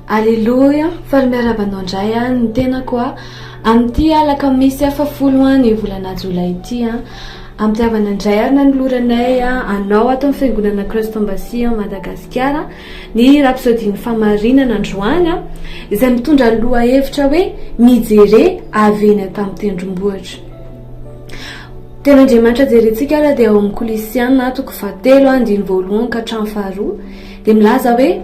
Alleloia, faly miarabanao indray ny tena koa amin'ity alaka misy afafolo ny volana jolay ity amitiavana indray ary nanoloranay anao ato amin'ny fiangonana Kristombasia Madagasikara ny rapsodiny famarinana androany izay mitondra loha hevitra hoe mijere avena tamin'ny tendrombohitra. Tenandriamanitra jerentsika ara dia ao amin'ny Kolisiana toko 7:1 ka hatramin'ny 2 dia milaza hoe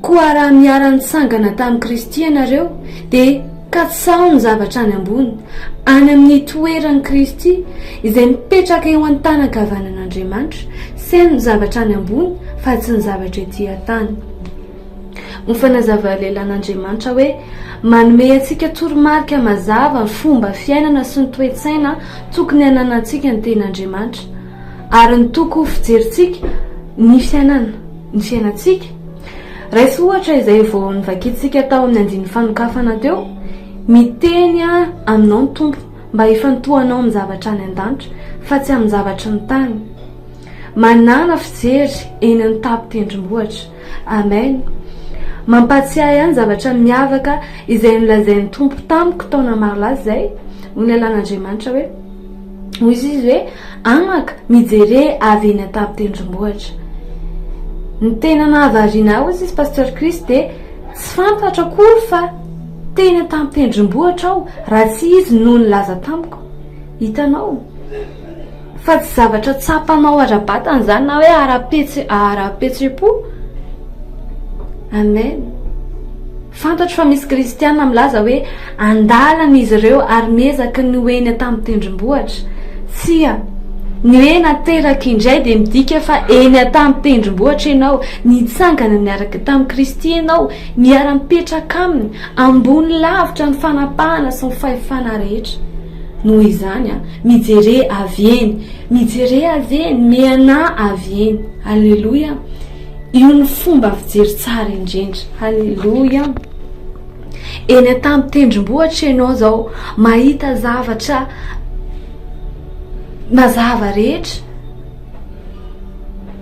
koa raha miara-nitsangana tamin'ny Kristy ianareo dia katsao ny zavatra any ambony any amin'ny toeran'ny Kristy izay mipetraka eo an-tanankavanan'Andriamanitra sy ny zavatra any ambony fa tsy ny zavatra ety an-tany. Ny fanazava lelan'Andriamanitra hoe manome antsika toromarika mazava ny fomba fiainana sy ny toe-tsaina tokony hananantsika ny ten'Andriamanitra ary ny toko fijerintsika ny fiainantsika. Raisy ohatra izay vao nivakitsika tao amin'ny andiny fanokafana teo, miteny aminao ny tompo mba hifantohanao amin'ny zavatra any an-danitra fa tsy amin'ny zavatra ny tany. Manana fijery eny amin'ny tapin-tendrombohitra. Amen. Mampatsiahy ihany zavatra miavaka izay nolazain'ny tompo tamiko taona marolazy izay, ny lelan'Andriamanitra hoe hoy izy hoe anaka mijere avy eny an-tapin-tendrombohitra. Ny tena nahavariana hozy izy Pasteur Chris dia tsy fantatra akory fa tena tamin'ny tendrombohitra aho raha tsy izy no nilaza tamiko. Hitanao fa tsy zavatra tsapanao ara-batana izany na hoe ara-petsepo. Amen. Fantatro fa misy kristiana milaza hoe andalana izy ireo ary miezaka ny hoeny tamin'ny tendrombohitra. Tsia ny hoe nateraka indray dia midika fa eny tamin'ny tendrombohitra ianao, nitsangana niaraka tamin'ny Kristy ianao, miara-mipetraka aminy ambony lavitra ny fanapahana sy ny fahefana rehetra. Noho izany mijere avy eny, miana avy eny. Alleloia. Io ny fomba fijery tsara indrindra. Alleloia. Eny tamin'ny tendrombohitra ianao zao mahita zavatra mazava rehetra.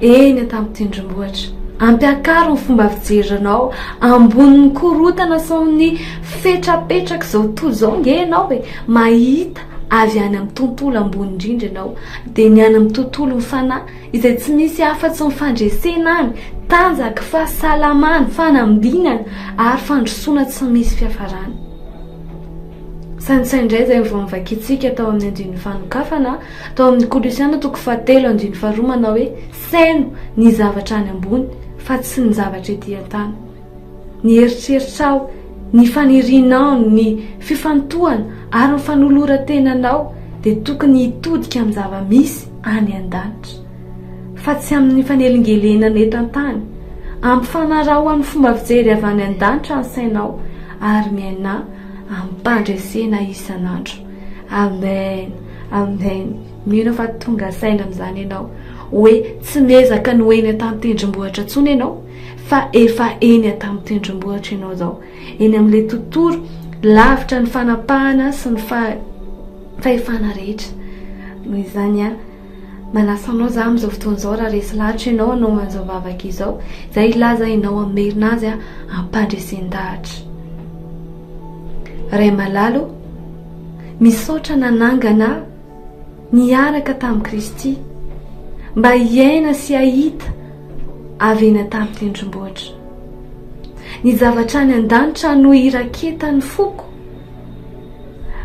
Eny tamin'ny tendrombohitra ampiakaro ny fomba fijerinao ambonin'ny korotana sy ny fetrapetraka zao toy zao ngenao hoe mahita avy any amin'ny tontolo ambony indrindra ianao dia ny any amin'ny tontolo ny fanahy izay tsy misy afa-tsy ny fandresena any, tanjaka, fahasalamana, fanambinana ary fandrosoana tsy misy fiafarany. Saintsay izay vao mivakitsika tao amin'ny andiny fanokafana tao amin'ny Kolisiana toko 7:2 manao hoe saino ny zavatra any ambony fa tsy ny zavatra ety an-tany. Ny eritreritrao, ny fanirinao, ny fifantohana ary ny fanoloran-tenanao dia tokony hitodika amin'ny zava-misy any an-danitra fa tsy amin'ny fanelingelenana eto an-tany. Ampifanaraho fomba fijery avy any an-danitra ny sainao ary miaina ampandresena isan'andro. Amen. Amen. Mino fa tonga saina amin'izany ianao hoe tsy miezaka ny hoeny tamin'ny tendrombohitra intsony ianao fa efa eny tamin'ny tendrombohitra ianao zao, eny amin'ilay tontolo lavitra ny fanapahana sy ny fahefana rehetra. Noho izany manasa anao za amin'izao fotoana izao raha resy lahatra ianao anao man'izao vavaka izao izay ilaza ianao amin'ny herinazy ampandresen-dahatra. Ray malalo, misaotra nanangana niaraka tamin'ny Kristy mba hiaina sy hahita avy eny tamin'ny tendrombohitra. Ny zavatra any an-danitra no iraketany foko.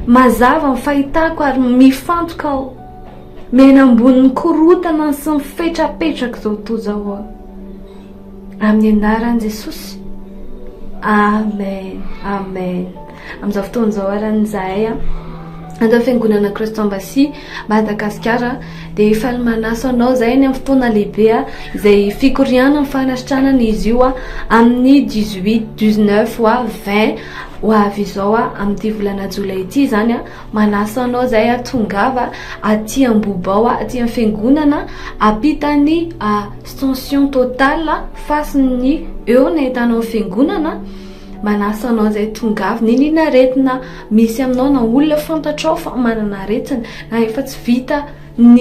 Mazava ny fahitako ary mifantoka aho mena ambonin'ny korotana sy ny fetrapetraka zao toy zao amin'ny anaran'i Jesosy. Amen. Amen. Amin'izao fotoana izao aran'izahay atao fiangonana Kristombasia Madagasikara dia efa manasa anao izay ny amin'ny fotoana lehibe izay fikoriana ny fanasitranana izy io amin'ny 18, 19 wa 20 ho avy izao amin'ity volana jolay ity zany manasa anao izay tongava aty Ambobao aty amin'ny fiangonana ampitany extension totale fasiny eo ny ahitanao fiangonana. Manasa anao izay tongavy ninina aretina misy aminao na olona fantatrao fa manana aretina na efa tsy vita ny